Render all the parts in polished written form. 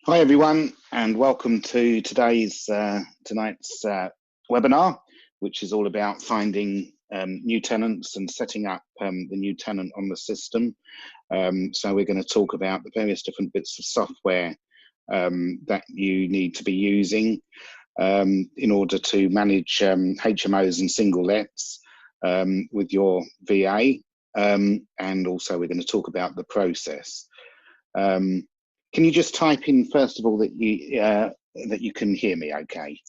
Hi everyone, and welcome to tonight's webinar, which is all about finding new tenants and setting up the new tenant on the system. So we're going to talk about the various different bits of software that you need to be using in order to manage HMOs and single lets with your VA, and also we're going to talk about the process. Can you just type in first of all that you can hear me okay?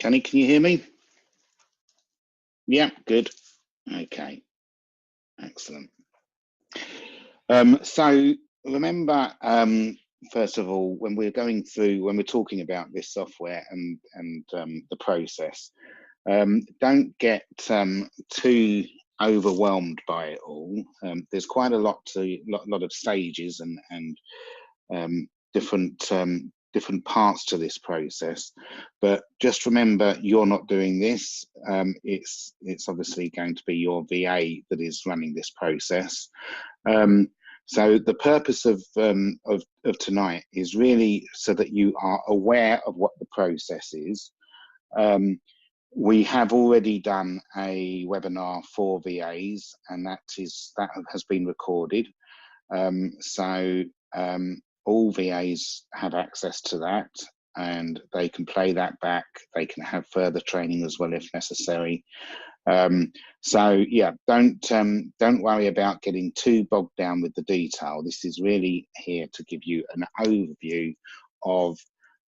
Can you hear me? Yeah, good. Okay, excellent. So remember, first of all, when we're talking about this software and the process, don't get too overwhelmed by it all. There's quite a lot of stages and different parts to this process, but just remember you're not doing this. It's obviously going to be your VA that is running this process. So the purpose of tonight is really so that you are aware of what the process is. We have already done a webinar for VAs, and that has been recorded. All VAs have access to that, and they can play that back. They can have further training as well if necessary. So yeah, don't worry about getting too bogged down with the detail. This is really here to give you an overview of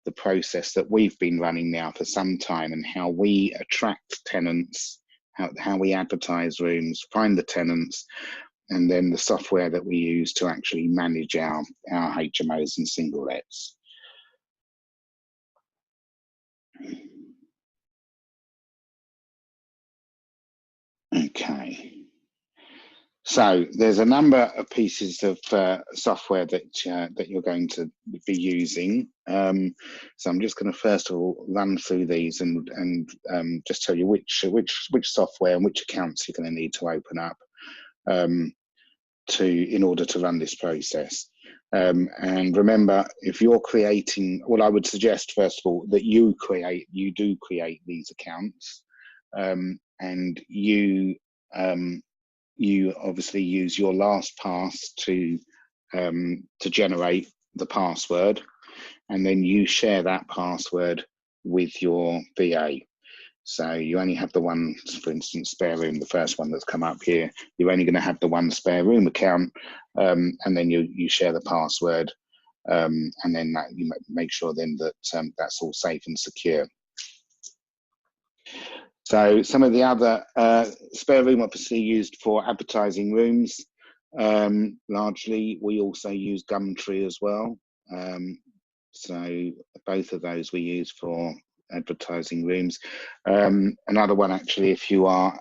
the process that we've been running now for some time, and how we attract tenants, how we advertise rooms, find the tenants, and then the software that we use to actually manage our HMOs and single lets. Okay. So there's a number of pieces of software that you're going to be using. So I'm just going to first of all run through these and just tell you which software and which accounts you're going to need to open up in order to run this process. And remember, if you're creating, well, I would suggest first of all that you do create these accounts, and you obviously use your LastPass to generate the password, and then you share that password with your VA. So you only have the one, for instance, spare room, the first one that's come up here. You're only going to have the one spare room account, and then you share the password, and then you make sure then that that's all safe and secure. So some of the other spare room obviously used for advertising rooms. Largely, we also use Gumtree as well. So both of those we use for advertising rooms. Another one actually, if you're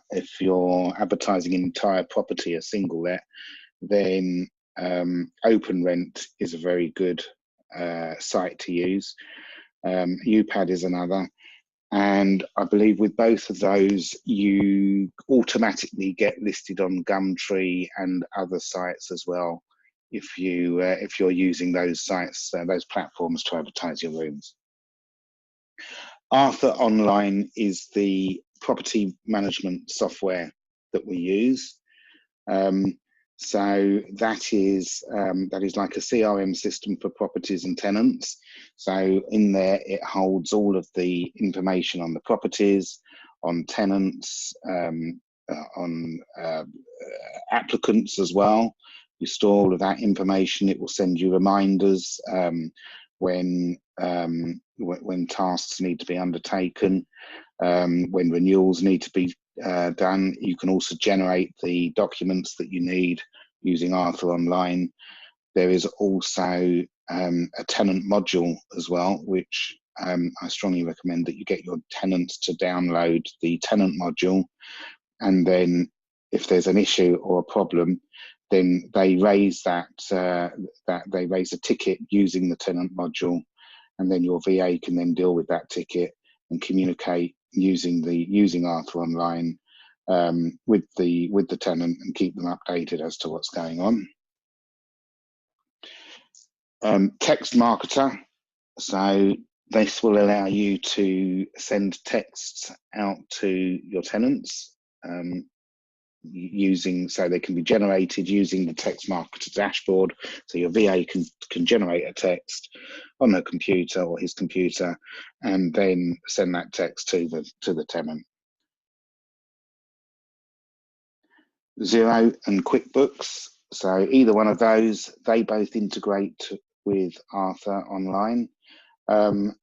advertising an entire property, a single let, then OpenRent is a very good site to use. UPAD is another. And I believe with both of those, you automatically get listed on Gumtree and other sites as well, if you're using those sites, those platforms to advertise your rooms. Arthur Online is the property management software that we use. So that is like a CRM system for properties and tenants. So in there, it holds all of the information on the properties, on tenants, on applicants as well. You store all of that information. It will send you reminders when tasks need to be undertaken, when renewals need to be done. You can also generate the documents that you need using Arthur Online. There is also a tenant module as well, which I strongly recommend that you get your tenants to download the tenant module, and then if there's an issue or a problem, then they raise they raise a ticket using the tenant module, and then your VA can then deal with that ticket and communicate using Arthur Online with the tenant and keep them updated as to what's going on. Text marketer, so this will allow you to send texts out to your tenants so they can be generated using the text marketer dashboard. So your VA can generate a text on her computer or his computer and then send that text to the tenant. Xero and QuickBooks, so either one of those, they both integrate with Arthur Online.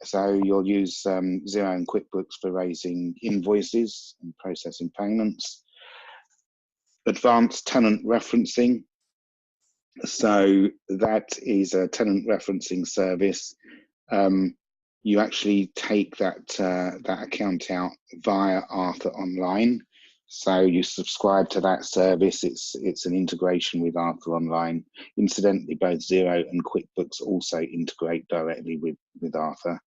So you'll use Xero and QuickBooks for raising invoices and processing payments. Advanced tenant referencing, so that is a tenant referencing service. You actually take that account out via Arthur Online. So you subscribe to that service. It's an integration with Arthur Online. Incidentally, both Xero and QuickBooks also integrate directly with Arthur.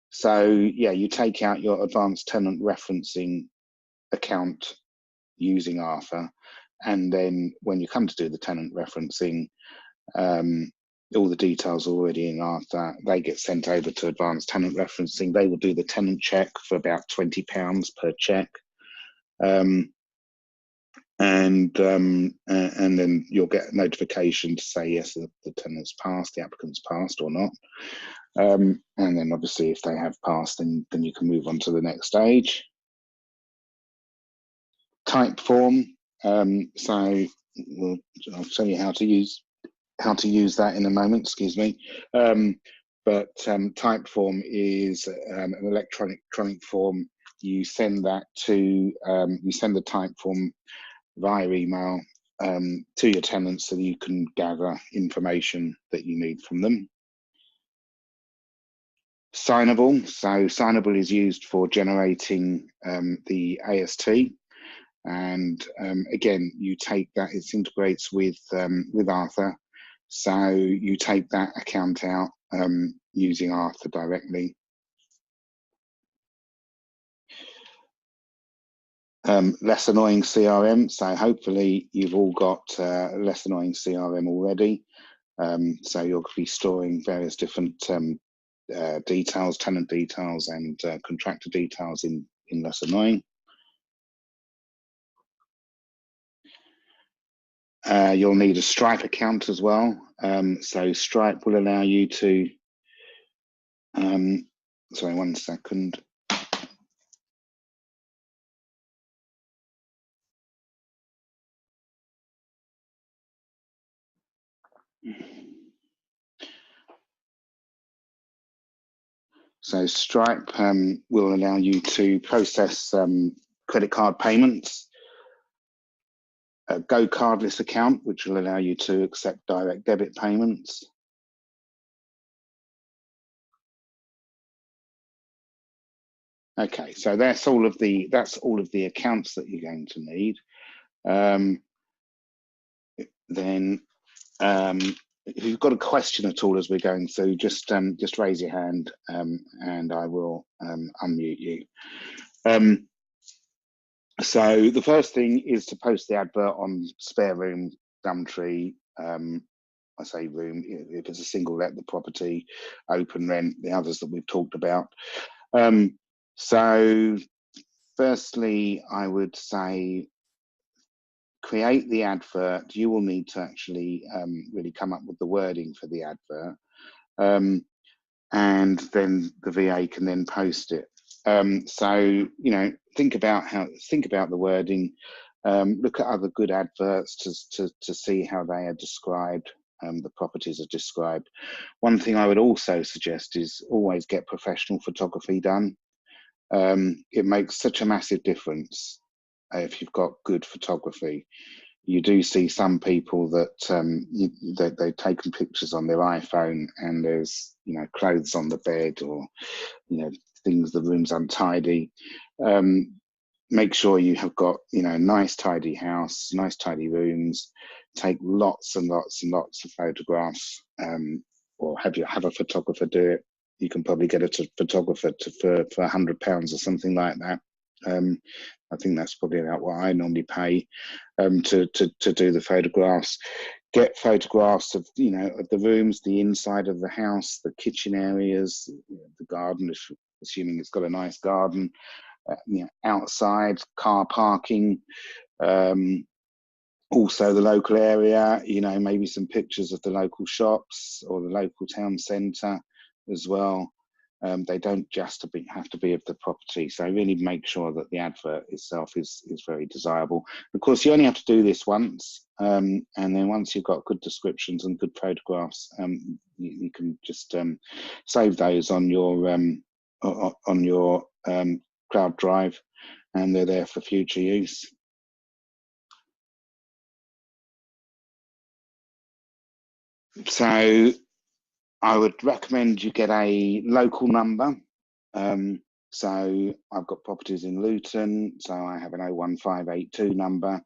So yeah, you take out your advanced tenant referencing account using Arthur, and then when you come to do the tenant referencing, all the details are already in Arthur. They get sent over to advanced tenant referencing. They will do the tenant check for about £20 per check. And then you'll get a notification to say yes, the tenant's passed, the applicant's passed or not. And then obviously if they have passed, then you can move on to the next stage. Type form, so I'll show you how to use that in a moment, excuse me. But type form is an electronic form. You send that to, you send the type form via email to your tenants so that you can gather information that you need from them. Signable, so Signable is used for generating the AST, and again, you take that, it integrates with Arthur, so you take that account out using Arthur directly. Less annoying CRM, so hopefully you've all got less annoying CRM already. So you'll be storing various different details, tenant details and contractor details in less annoying. You'll need a Stripe account as well. So Stripe will allow you to, sorry, 1 second. So Stripe will allow you to process credit card payments. A Go Cardless account, which will allow you to accept direct debit payments. Okay, so that's all of the accounts that you're going to need. Then if you've got a question at all as we're going through, just raise your hand and I will unmute you. So the first thing is to post the advert on Spare Room, Gumtree. I say room, if it's a single let, the property, Open Rent, the others that we've talked about. So firstly, I would say create the advert. You will need to actually really come up with the wording for the advert, and then the VA can then post it. So you know, think about the wording. Look at other good adverts to see how they are described. The properties are described. One thing I would also suggest is always get professional photography done. It makes such a massive difference if you've got good photography. You do see some people that they've taken pictures on their iPhone and there's, you know, clothes on the bed or, you know, things, the room's untidy. Make sure you have got, you know, nice tidy house, nice tidy rooms. Take lots and lots and lots of photographs or have a photographer do it. You can probably get a photographer for £100 or something like that. I think that's probably about what I normally pay to do the photographs. Get photographs of of the rooms, the inside of the house, the kitchen areas, the garden, assuming it's got a nice garden, outside, car parking, also the local area. Maybe some pictures of the local shops or the local town centre as well. They don't just have to be of the property. So really make sure that the advert itself is very desirable. Of course, you only have to do this once, and then once you've got good descriptions and good photographs, you can just save those on your cloud drive, and they're there for future use. So I would recommend you get a local number. So I've got properties in Luton, so I have an 01582 number,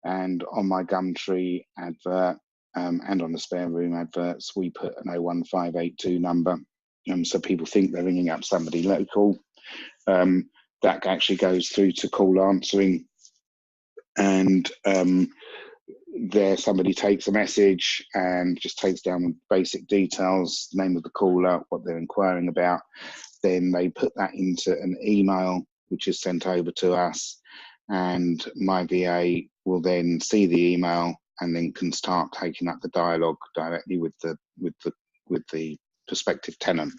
and on my Gumtree advert and on the spare room adverts, we put an 01582 number. So people think they're ringing up somebody local. That actually goes through to call answering, and there somebody takes a message and just takes down basic details, name of the caller, what they're inquiring about. Then they put that into an email which is sent over to us, and my VA will then see the email and then can start taking up the dialogue directly with the prospective tenant.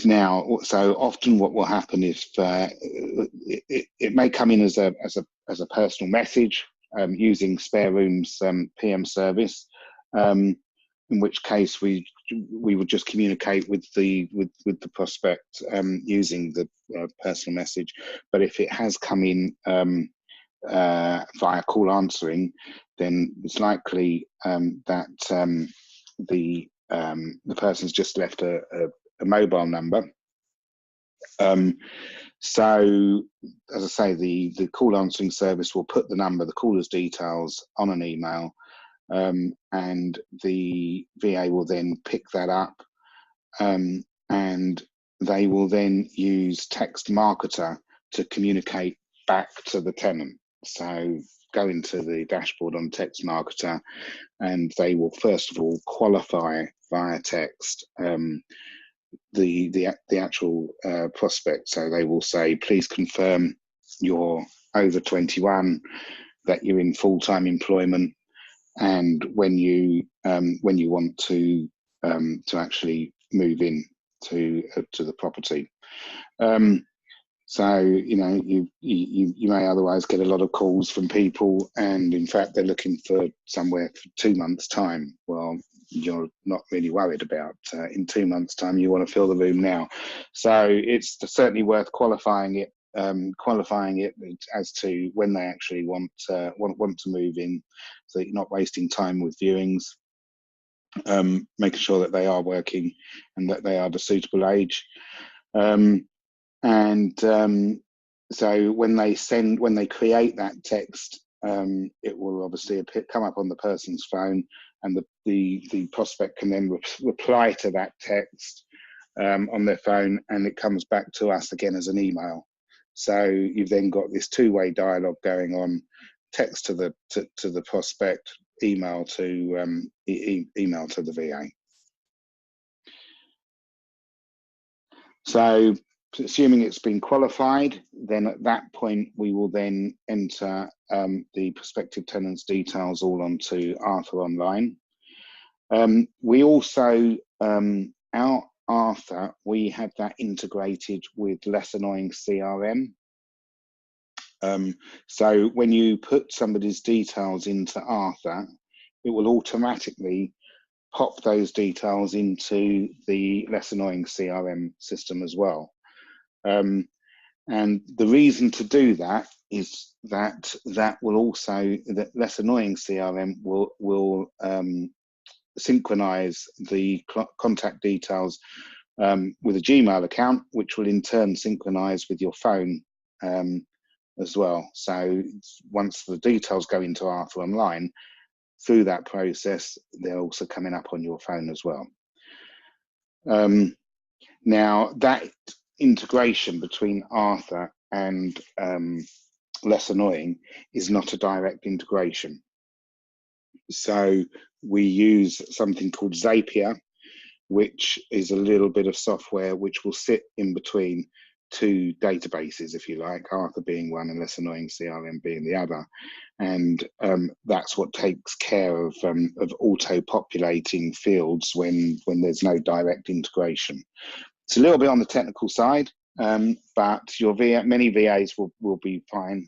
Now, so often what will happen is it may come in as a personal message using Spare Room's PM service, in which case we would just communicate with the prospect using the personal message. But if it has come in via call answering, then it's likely that the person's just left a mobile number. So, as I say, the call answering service will put the number, the caller's details on an email, and the VA will then pick that up, and they will then use Text Marketer to communicate back to the tenant. So go into the dashboard on Text Marketer, and they will first of all qualify via text the actual prospect. So they will say, please confirm you're over 21, that you're in full-time employment, and when you want to actually move in to the property. So you may otherwise get a lot of calls from people, and in fact they're looking for somewhere for 2 months' time. Well, you're not really worried about in 2 months' time. You want to fill the room now, so it's certainly worth qualifying it as to when they actually want to move in, so that you're not wasting time with viewings. Making sure that they are working and that they are the suitable age. So when they create that text, it will obviously come up on the person's phone, and the prospect can then reply to that text on their phone, and it comes back to us again as an email. So you've then got this two-way dialogue going on: text to the prospect, email to the VA. So, assuming it's been qualified, then at that point we will then enter the prospective tenant's details all onto Arthur Online. We also, our Arthur, we have that integrated with Less Annoying CRM. So when you put somebody's details into Arthur, it will automatically pop those details into the Less Annoying CRM system as well. And the reason to do that is that Less Annoying CRM will synchronize the contact details with a Gmail account, which will in turn synchronize with your phone as well. So once the details go into Arthur Online, through that process, they're also coming up on your phone as well. Now, that integration between Arthur and Less Annoying is not a direct integration. So we use something called Zapier, which is a little bit of software which will sit in between two databases, if you like, Arthur being one and Less Annoying CRM being the other. And that's what takes care of auto-populating fields when there's no direct integration. It's a little bit on the technical side, but many VAs will be fine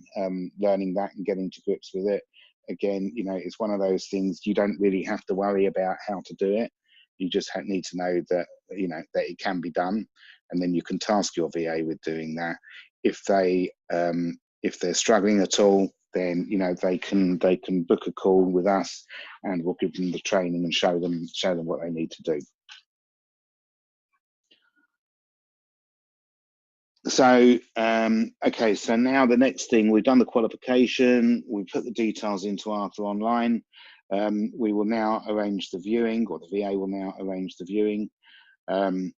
learning that and getting to grips with it. Again, you know, it's one of those things you don't really have to worry about how to do it. You just need to know that, you know, that it can be done, and then you can task your VA with doing that. If they're struggling at all, then, you know, they can book a call with us, and we'll give them the training and show them what they need to do. So, okay, so now the next thing, we've done the qualification, we put the details into Arthur Online. We will now arrange the viewing, or the VA will now arrange the viewing, and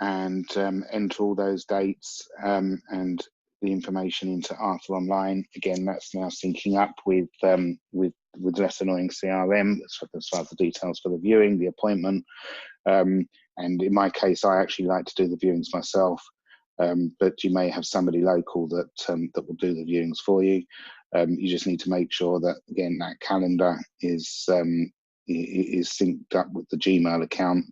enter all those dates and the information into Arthur Online. Again, that's now syncing up with Less Annoying CRM as far as the details for the viewing, the appointment. And in my case, I actually like to do the viewings myself. But you may have somebody local that will do the viewings for you. You just need to make sure that, again, that calendar is synced up with the Gmail account,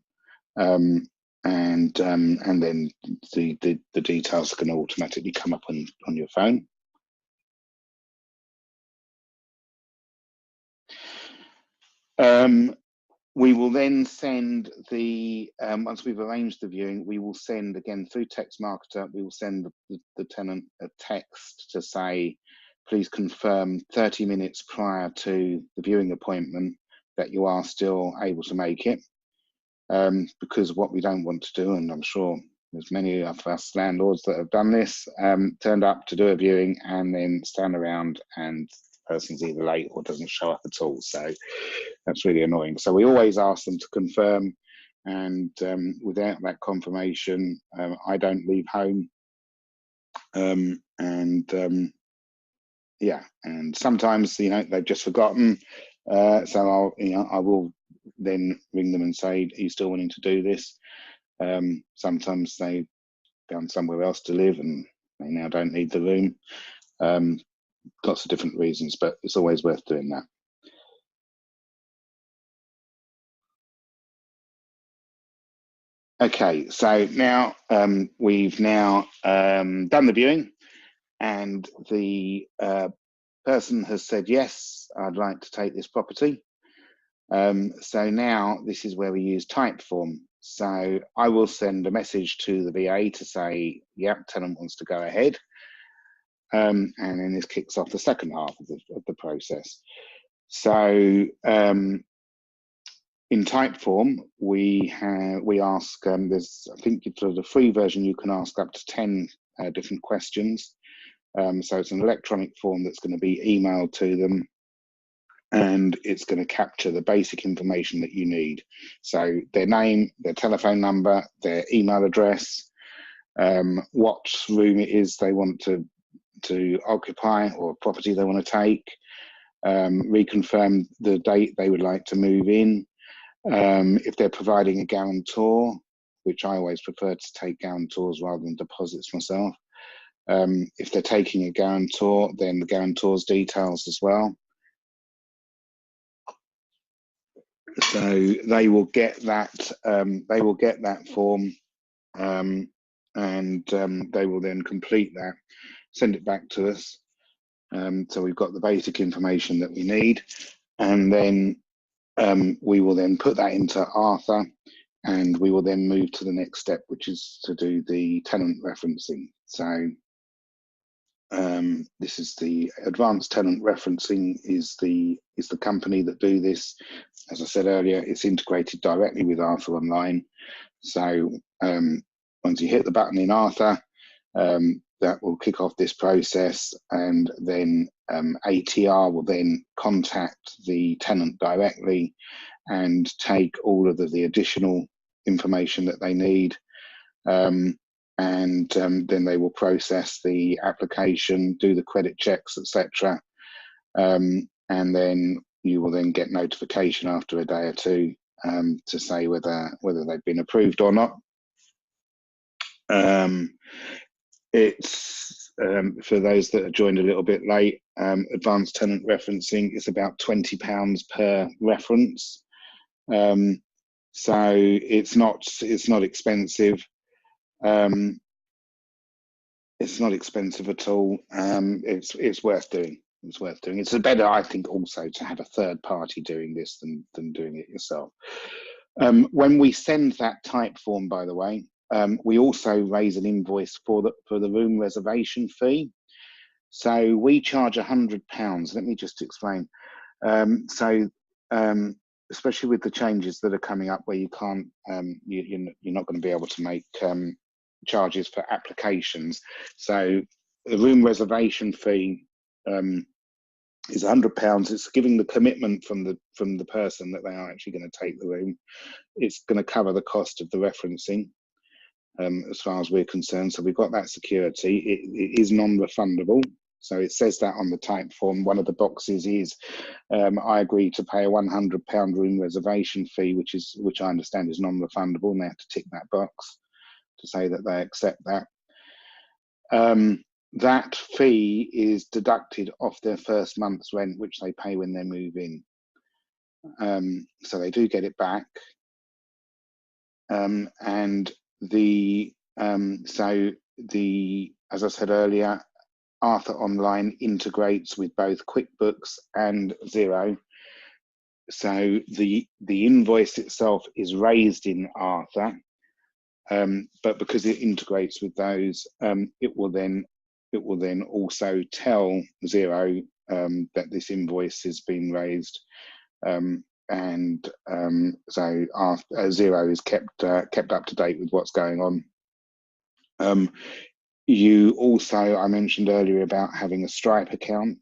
and then the details are going to automatically come up on your phone. We will then send once we've arranged the viewing, we will send, again, through Text Marketer, we will send the tenant a text to say, please confirm 30 minutes prior to the viewing appointment that you are still able to make it. Because what we don't want to do, and I'm sure there's many of us landlords that have done this, turned up to do a viewing and then stand around and the person's either late or doesn't show up at all. So that's really annoying. So we always ask them to confirm, and without that confirmation, I don't leave home. Yeah, and sometimes, you know, they've just forgotten. So I will then ring them and say, are you still wanting to do this? Sometimes they've gone somewhere else to live and they now don't need the room. Lots of different reasons, but it's always worth doing that. Okay, so now we've now done the viewing, and the person has said, yes, I'd like to take this property. So now this is where we use Typeform. So I will send a message to the VA to say, yep, tenant wants to go ahead. And then this kicks off the second half of the process. So in Typeform, we ask, there's, I think for the free version, you can ask up to 10 different questions. So it's an electronic form that's going to be emailed to them, and it's going to capture the basic information that you need. So their name, their telephone number, their email address, what room it is they want to occupy or property they want to take, reconfirm the date they would like to move in, if they're providing a guarantor, which I always prefer to take guarantors rather than deposits myself. If they're taking a guarantor, then the guarantor's details as well. So they will get that. They will get that form, and they will then complete that, send it back to us. So we've got the basic information that we need, and then we will then put that into Arthur, and we will then move to the next step, which is to do the tenant referencing. So this is the advanced tenant referencing is the company that do this. As I said earlier, it's integrated directly with Arthur Online. So once you hit the button in Arthur, the that will kick off this process, and then ATR will then contact the tenant directly and take all of the additional information that they need, and then they will process the application, do the credit checks, etc., and then you will then get notification after a day or two to say whether they've been approved or not. It's for those that have joined a little bit late, advanced tenant referencing is about £20 per reference. So it's not expensive. It's not expensive at all. It's worth doing. It's worth doing. It's better, I think, also to have a third party doing this than doing it yourself. When we send that type form, by the way, we also raise an invoice for the room reservation fee. So we charge £100. Let me just explain. Especially with the changes that are coming up, where you can't, you're not going to be able to make charges for applications. So the room reservation fee is £100. It's giving the commitment from the person that they are actually going to take the room. It's going to cover the cost of the referencing, as far as we're concerned. So we've got that security. It is non-refundable. So it says that on the type form. One of the boxes is, I agree to pay a £100 room reservation fee, which I understand is non-refundable, and they have to tick that box to say that they accept that. That fee is deducted off their first month's rent, which they pay when they move in. So they do get it back. And as I said earlier, Arthur Online integrates with both QuickBooks and Xero. So the invoice itself is raised in Arthur, but because it integrates with those, it will then also tell Xero that this invoice has been raised, so Xero is kept up to date with what's going on. You also, I mentioned earlier about having a Stripe account.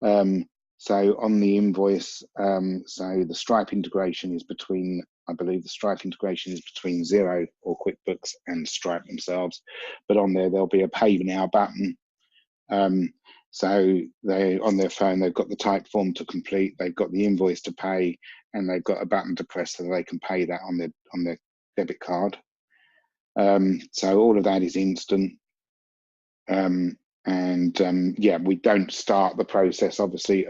So on the invoice, so the Stripe integration is between, I believe the Stripe integration is between Xero or QuickBooks and Stripe themselves. But on there, there'll be a Pay Now button. So they, on their phone, they've got the type form to complete, they've got the invoice to pay, and they've got a button to press so they can pay that on their debit card. So all of that is instant. Yeah, we don't start the process, obviously,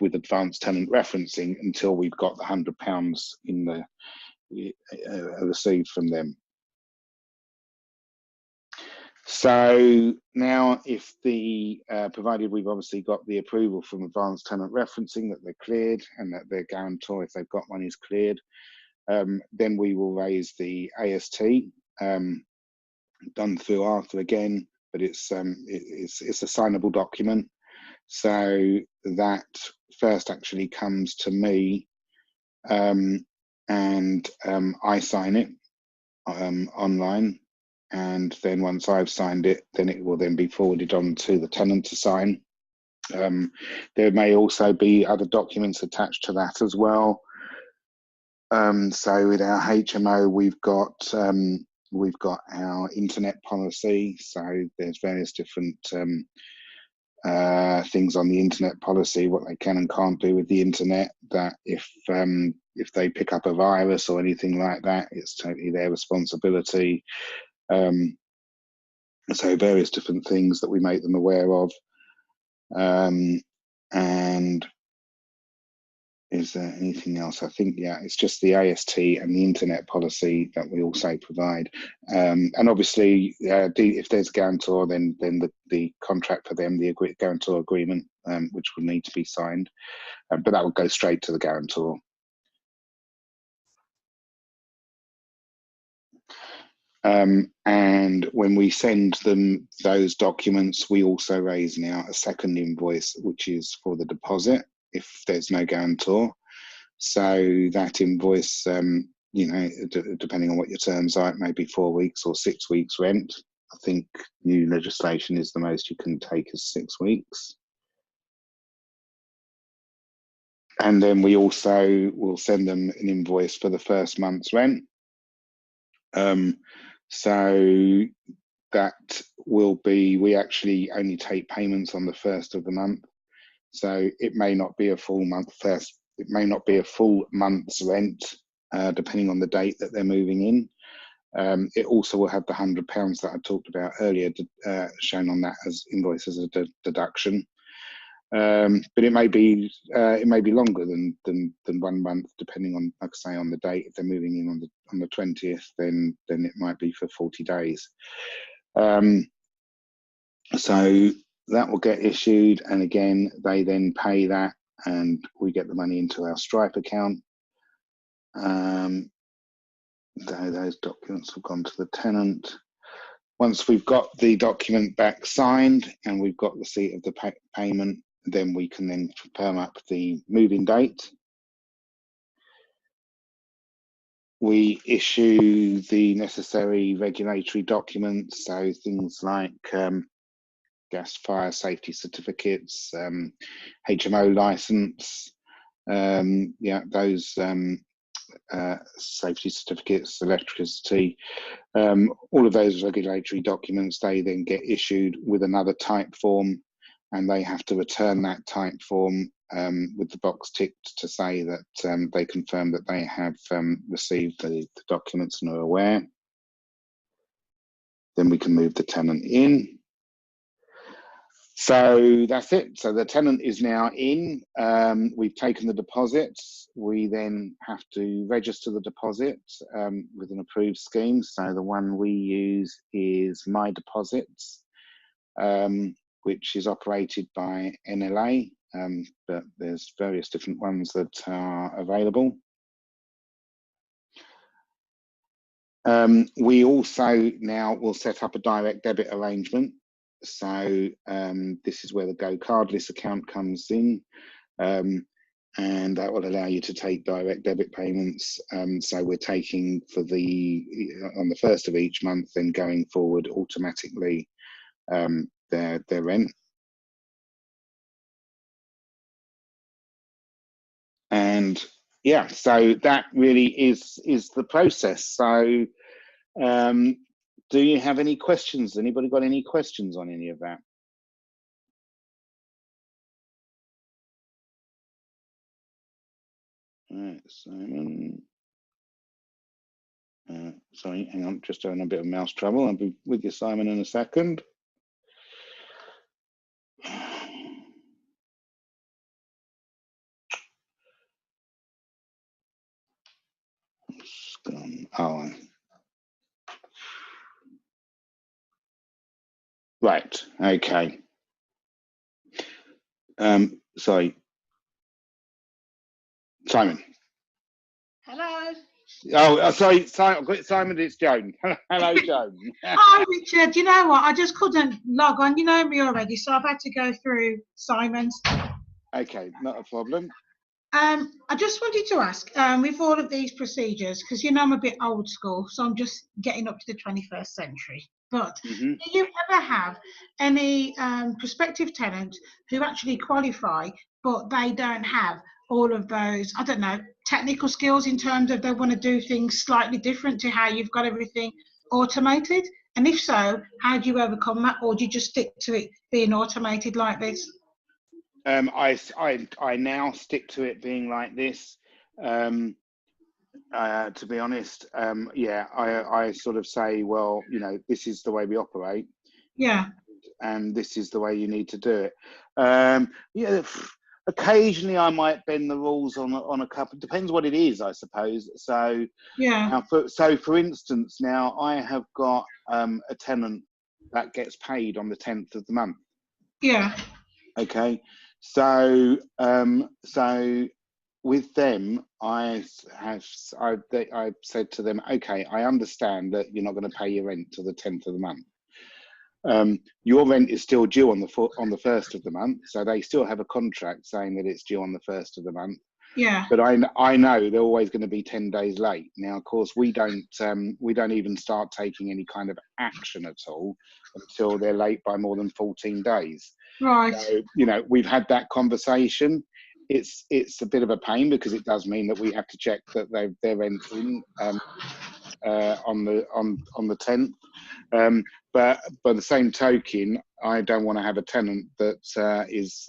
with advanced tenant referencing until we've got the £100 in received from them. So now, if provided we've obviously got the approval from advanced tenant referencing that they're cleared and that their guarantor, if they've got one, is cleared, then we will raise the AST, done through Arthur again, but it's a signable document. So that first actually comes to me, and I sign it online. And then once I've signed it, then it will then be forwarded on to the tenant to sign. There may also be other documents attached to that as well. So with our HMO, we've got our internet policy. So there's various different things on the internet policy, what they can and can't do with the internet. That if they pick up a virus or anything like that, it's totally their responsibility. So various different things that we make them aware of. And is there anything else? I think, yeah, it's just the AST and the internet policy that we also provide. And obviously, if there's a guarantor, then the contract for them, the guarantor agreement, which will need to be signed, but that will go straight to the guarantor. And when we send them those documents, we also raise now a second invoice, which is for the deposit if there's no guarantor. So that invoice, depending on what your terms are, it may be 4 weeks or 6 weeks rent. I think new legislation is the most you can take is 6 weeks. And then we also will send them an invoice for the first month's rent. So that will be, we actually only take payments on the first of the month. So it may not be a full month first, it may not be a full month's rent, depending on the date that they're moving in. It also will have the £100 that I talked about earlier, shown on that as invoice as a deduction. But it may be longer than 1 month, depending on, like I say, on the date. If they're moving in on the 20th, then it might be for 40 days. So that will get issued, and again, they then pay that, and we get the money into our Stripe account. Those documents have gone to the tenant. Once we've got the document back signed and we've got receipt of the payment, then we can then firm up the moving date. We issue the necessary regulatory documents, so things like gas fire safety certificates, HMO license, those safety certificates, electricity, all of those regulatory documents, they then get issued with another type form, and they have to return that type form with the box ticked to say that they confirm that they have received the documents and are aware. Then we can move the tenant in. So that's it. So the tenant is now in. We've taken the deposits. We then have to register the deposit with an approved scheme. So the one we use is My Deposits, which is operated by NLA, but there's various different ones that are available. We also now will set up a direct debit arrangement. So this is where the Go Cardless account comes in, and that will allow you to take direct debit payments. So we're taking for on the first of each month, then going forward automatically their rent. And yeah, so that really is the process. So do you have any questions? Anybody got any questions on any of that? All right, Simon. Sorry, hang on, just having a bit of mouse trouble. I'll be with you, Simon, in a second. Oh, right, okay. Sorry, Simon. Hello. Oh, sorry, Simon, it's Joan. Hello, Joan. Hi, Richard. You know what? I just couldn't log on. You know me already, so I've had to go through Simon's. Okay, not a problem. I just wanted to ask, with all of these procedures, because you know I'm a bit old school, so I'm just getting up to the 21st century. But do you ever have any prospective tenants who actually qualify, but they don't have all of those, I don't know, technical skills in terms of they want to do things slightly different to how you've got everything automated? And if so, how do you overcome that, or do you just stick to it being automated like this? I now stick to it being like this. To be honest, yeah, I sort of say, well, you know, this is the way we operate. Yeah. And this is the way you need to do it. Yeah, occasionally I might bend the rules on a couple. Depends what it is, I suppose. So yeah. So for instance, now I have got a tenant that gets paid on the 10th of the month. Yeah. Okay. So so with them, I've said to them, okay, I understand that you're not going to pay your rent till the 10th of the month. Your rent is still due on the first of the month, so they still have a contract saying that it's due on the first of the month. Yeah. But I know they're always going to be 10 days late. Now, of course, we don't even start taking any kind of action at all until they're late by more than 14 days. Right. So, you know, we've had that conversation. It's a bit of a pain because it does mean that we have to check that they're renting on the 10th. But by the same token, I don't want to have a tenant that is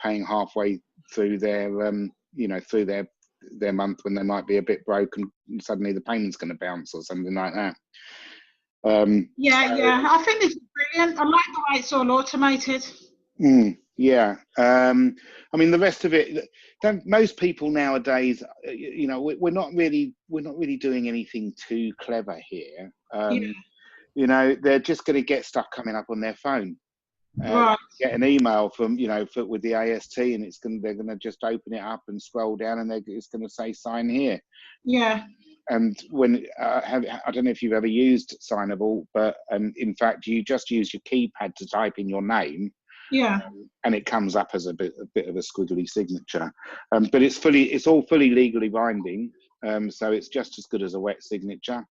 paying halfway through their through their month when they might be a bit broke and suddenly the payment's going to bounce or something like that. Yeah, I think this is brilliant. I like the way it's all automated. Yeah. I mean, the rest of it, most people nowadays, you know, we're not really doing anything too clever here. You know, they're just going to get stuff coming up on their phone. Right. Get an email from, you know, with the AST, and they're going to just open it up and scroll down, and it's going to say sign here. Yeah. And when I don't know if you've ever used Signable, but in fact, you just use your keypad to type in your name. Yeah. And it comes up as a bit of a squiggly signature. But it's all fully legally binding. So it's just as good as a wet signature.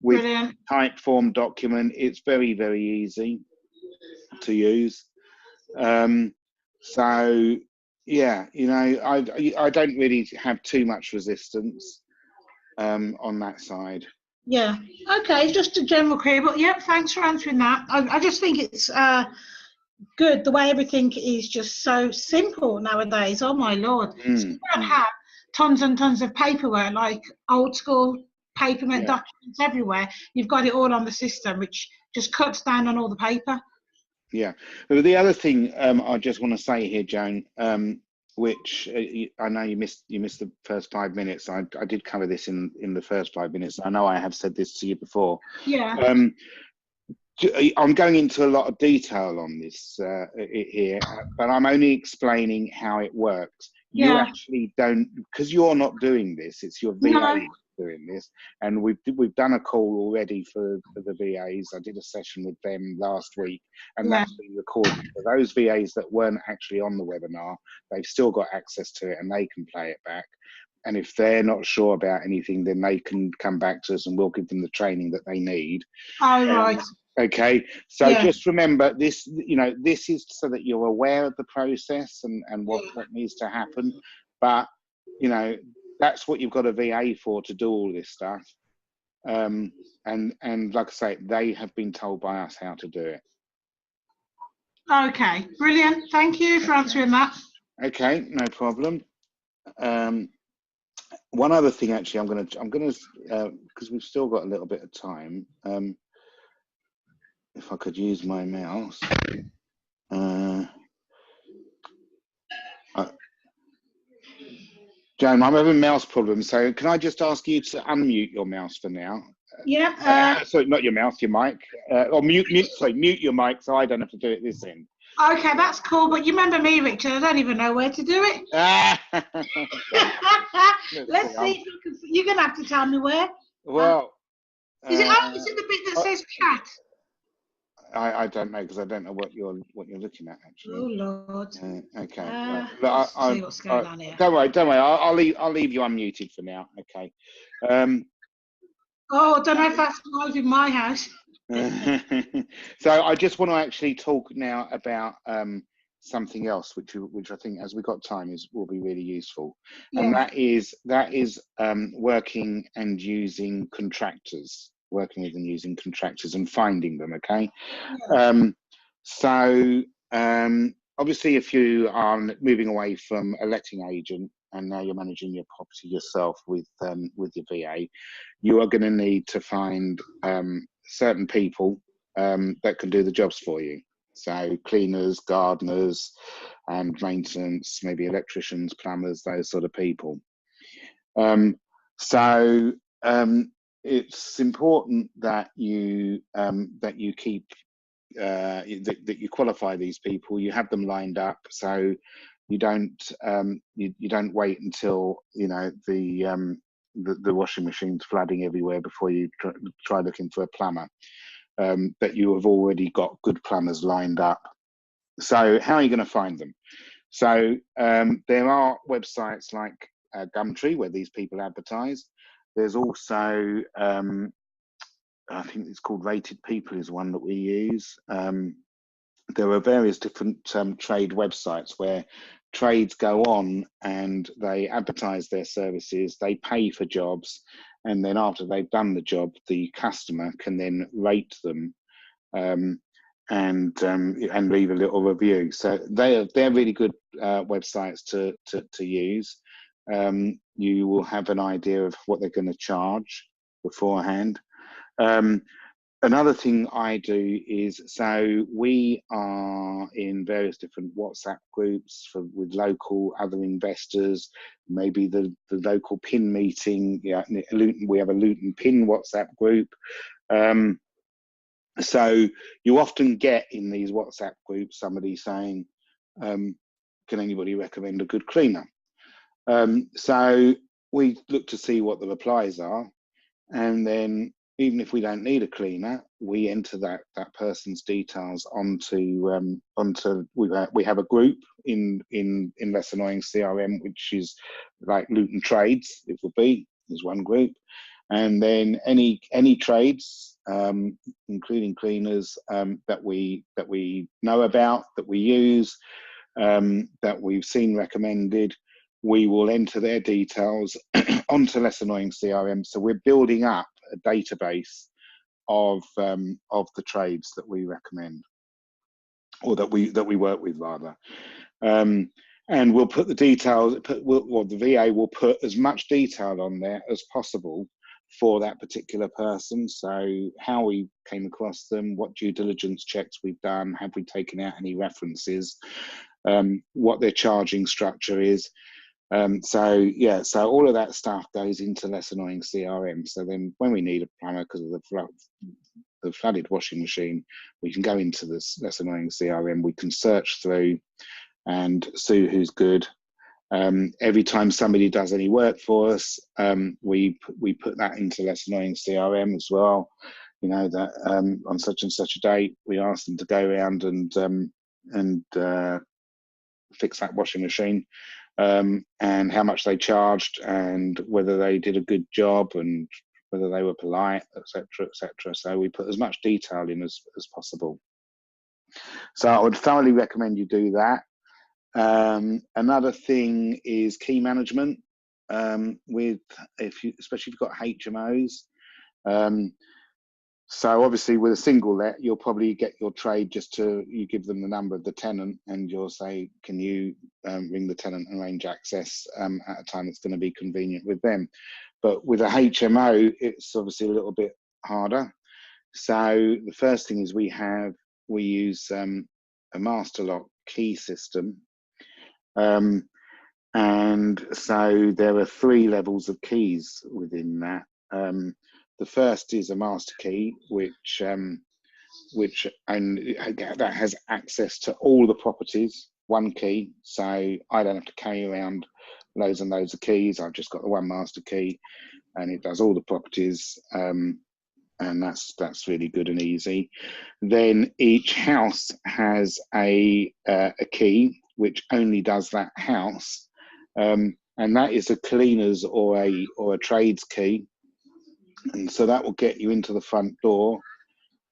With Brilliant. type form document, it's very, very easy to use. So yeah, you know, I don't really have too much resistance on that side. Yeah. Okay, just a general query, but yeah, thanks for answering that. I just think it's good the way everything is just so simple nowadays. Oh my lord. So you don't have tons and tons of paperwork like old school paperwork documents everywhere. You've got it all on the system, which just cuts down on all the paper. Yeah. But the other thing I just want to say here, Joan, which I know you missed the first 5 minutes. I did cover this in the first 5 minutes. I know I have said this to you before. Yeah. I'm going into a lot of detail on this here, but I'm only explaining how it works. You actually don't, because you're not doing this. It's your VA doing this, and we've done a call already for the VAs. I did a session with them last week, and that's been recorded. For those VAs that weren't actually on the webinar, they've still got access to it, and they can play it back. And if they're not sure about anything, then they can come back to us, and we'll give them the training that they need. Oh, right. Okay, so just remember this, you know, this is so that you're aware of the process and what needs to happen. But, you know, that's what you've got a VA for, to do all this stuff. And like I say, they have been told by us how to do it. Okay, brilliant. Thank you for answering that. Okay, no problem. One other thing, actually, I'm gonna because we've still got a little bit of time. If I could use my mouse. Joan, I'm having mouse problems, so can I just ask you to unmute your mouse for now? Yeah. Sorry, not your mouse, your mic. Or mute your mic so I don't have to do it this end. Okay, that's cool. But you remember me, Richard? I don't even know where to do it. Let's see. You're gonna have to tell me where. Well, is it the bit that says chat? I don't know, because I don't know what you're looking at, actually. Oh Lord. Okay. Let's see what's going on here. Don't worry. I'll leave you unmuted for now. Okay. Oh, I don't know if that's live in my house. So I just want to actually talk now about something else, which I think, as we got time, will be really useful, and that is working and using contractors. Working with and using contractors and finding them. Okay. So obviously, if you are moving away from a letting agent and now you're managing your property yourself with your VA, you are going to need to find certain people that can do the jobs for you. So cleaners, gardeners, and maintenance, maybe electricians, plumbers, those sort of people. It's important that you keep that you qualify these people. You have them lined up, so you don't you don't wait until, you know, the washing machine's flooding everywhere before you try looking for a plumber. that you have already got good plumbers lined up. So how are you going to find them? So there are websites like Gumtree where these people advertise. There's also, I think it's called Rated People is one that we use. There are various different trade websites where trades go on and they advertise their services, they pay for jobs, and then after they've done the job, the customer can then rate them and leave a little review. So they're really good websites to use. You will have an idea of what they're going to charge beforehand. Another thing I do is, so we are in various different WhatsApp groups with local other investors, maybe the local PIN meeting. Yeah, we have a Luton PIN WhatsApp group. So you often get in these WhatsApp groups somebody saying, can anybody recommend a good cleaner? So we look to see what the replies are, and then even if we don't need a cleaner, we enter that person's details onto we have a group in Less Annoying CRM, which is like Luton Trades. It will be, there's one group, and then any trades, including cleaners, that we know about, that we use, that we've seen recommended, we will enter their details onto Less Annoying CRM. So we're building up a database of the trades that we recommend, or that we work with rather. And we'll put the details. The VA will put as much detail on there as possible for that particular person. So how we came across them, what due diligence checks we've done, have we taken out any references, what their charging structure is. So yeah, so all of that stuff goes into Less Annoying CRM. So then when we need a plumber because of the flooded washing machine, we can go into this Less Annoying CRM, we can search through and see who's good. Every time somebody does any work for us, we put that into Less Annoying CRM as well. You know, that on such and such a date, we ask them to go around and fix that washing machine, and how much they charged, and whether they did a good job, and whether they were polite, etc., etc. So we put as much detail in as possible. So I would thoroughly recommend you do that. Another thing is key management, especially if you've got HMOs. So obviously with a single let, you'll probably get your trade you give them the number of the tenant, and you'll say, can you ring the tenant and arrange access at a time that's going to be convenient with them. But with a HMO, it's obviously a little bit harder. So the first thing is we use a master lock key system. And so there are 3 levels of keys within that. The first is a master key, which that has access to all the properties, one key. So I don't have to carry around loads and loads of keys. I've just got the one master key, and it does all the properties. And that's really good and easy. Then each house has a key which only does that house, and that is a cleaner's or a trades key, and so that will get you into the front door,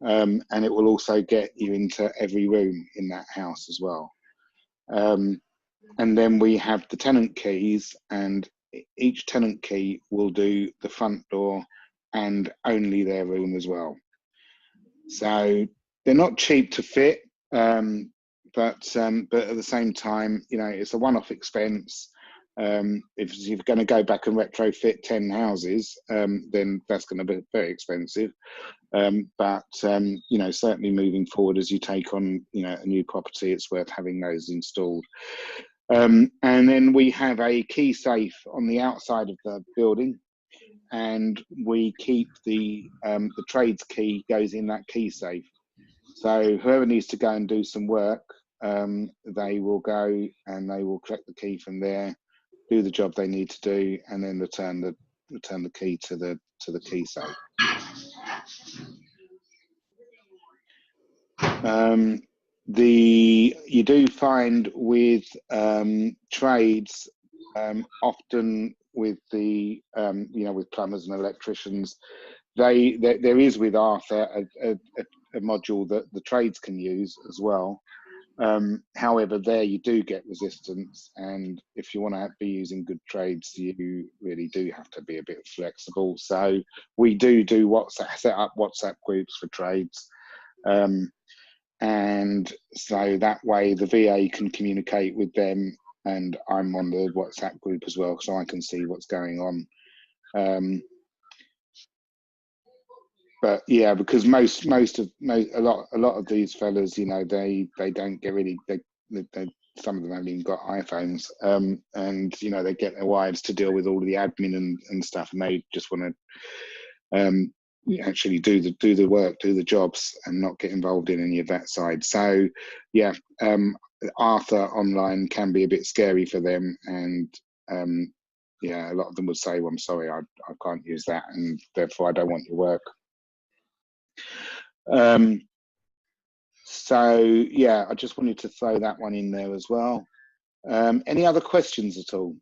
and it will also get you into every room in that house as well. And then we have the tenant keys, and each tenant key will do the front door and only their room as well. So they're not cheap to fit, but at the same time, you know, it's a one-off expense. If you're going to go back and retrofit 10 houses, then that's going to be very expensive. But you know, certainly moving forward as you take on, you know, a new property, it's worth having those installed. And then we have a key safe on the outside of the building, and we keep the trades key goes in that key safe. So whoever needs to go and do some work, they will go and they will collect the key from there, do the job they need to do, and then return the key to the key safe. You do find with trades, often with the with plumbers and electricians, there is with Arthur a module that the trades can use as well. However, there you do get resistance, and if you want to be using good trades, you really do have to be a bit flexible. So we do set up WhatsApp groups for trades, and so that way the VA can communicate with them, and I'm on the WhatsApp group as well, so I can see what's going on. But yeah, because a lot of these fellas, they don't get really they some of them haven't even got iPhones, and they get their wives to deal with all of the admin and stuff, and they just want to actually do the work, do the jobs, and not get involved in any of that side. So yeah, Arthur online can be a bit scary for them, and yeah, a lot of them would say, well, I'm sorry, I can't use that, and therefore I don't want your work. So yeah, I just wanted to throw that one in there as well. Any other questions at all?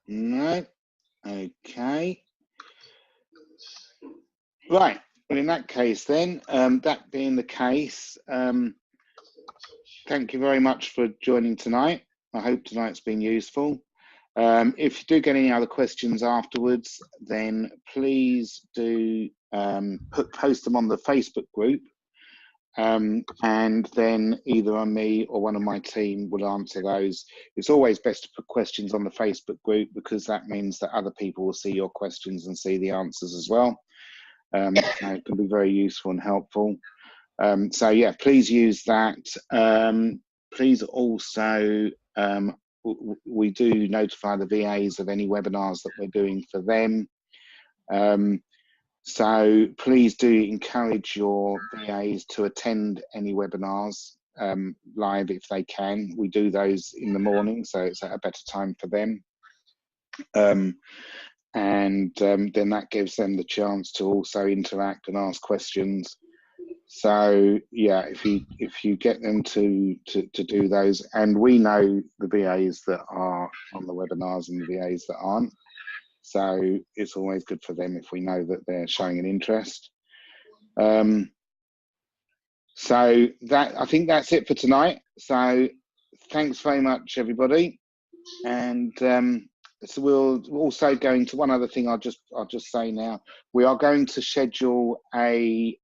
No. Okay. Right. Well, in that case, then, that being the case, thank you very much for joining tonight. I hope tonight's been useful. If you do get any other questions afterwards, then please do post them on the Facebook group, and then either on me or one of my team will answer those. It's always best to put questions on the Facebook group, because that means that other people will see your questions and see the answers as well. It can be very useful and helpful. So yeah, please use that. Please also, we do notify the VAs of any webinars that we're doing for them. So please do encourage your VAs to attend any webinars live if they can. We do those in the morning, so it's at a better time for them. And then that gives them the chance to also interact and ask questions. So yeah, if you get them to do those, and we know the VAs that are on the webinars and the VAs that aren't, so it's always good for them if we know that they're showing an interest. So that, I think that's it for tonight. So thanks very much, everybody, and so we'll also going to one other thing. I'll just say now, we are going to schedule a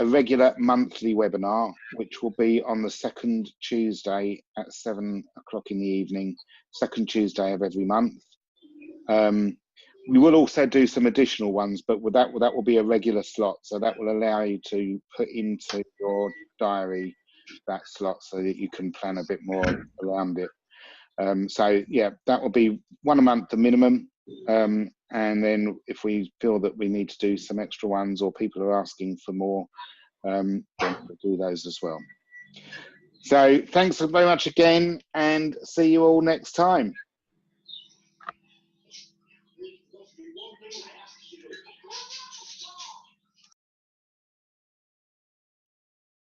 regular monthly webinar, which will be on the second Tuesday at 7 o'clock in the evening, second Tuesday of every month. We will also do some additional ones, but that will be a regular slot, so that will allow you to put into your diary that slot so that you can plan a bit more around it. So yeah, that will be one a month, the minimum. And then if we feel that we need to do some extra ones, or people are asking for more, then we'll do those as well. So thanks very much again, and see you all next time.